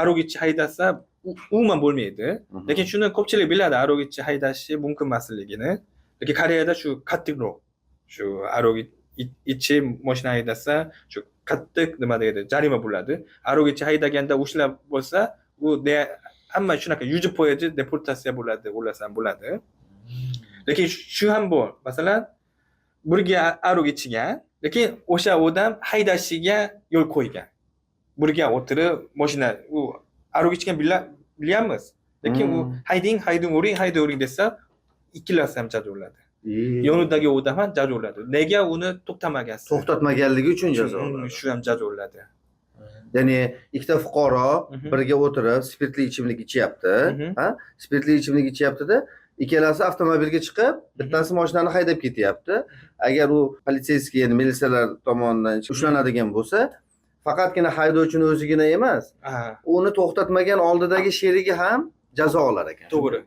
arogichi haydasa umuman bo'lmaydi. Lekin shuni ko'pchilik biladi, arogichi haydashi mumkin emasligini. Lekin Koreyada shu qattiqroq. Shu arogichi mashina haydasa, shu qattiq nima deydi, jarima bo'ladi. Arogichi haydaganda ushlab bo'lsa, u hamma shunaqa yuzib poyajı deportatsiya bo'ladi, o'lasam bo'ladi. Lekin shu ham bor. Masalan, birga arogichiga, lekin o'sha odam haydashiga yo'l qo'ygan. Birga o'tirib mashina u arogichiga bilyapmiz. Lekin u hayding o'ring desa, ikkalasi ham jazoladi. Yonidagi odam ham jazoladi. Nega uni to'xtamagansiz? To'xtatmaganligi uchun jazoladi. Shu ham jazoladi. Ya'ni ikkita fuqaro birga o'tirib spirtli ichimlik ichyapti, ha? Spirtli ichimlik ichyapti-da, ikkalasi avtomobilga chiqib, bittasi mashinani haydab ketyapti. Agar u politsiyskiy, ya'ni militsiyalar tomonidan ushlanadigan bo'lsa, faqatgina haydovchini o'zigina emas, uni to'xtatmagan oldidagi sherigi ham jazo olar ekan. To'g'ri.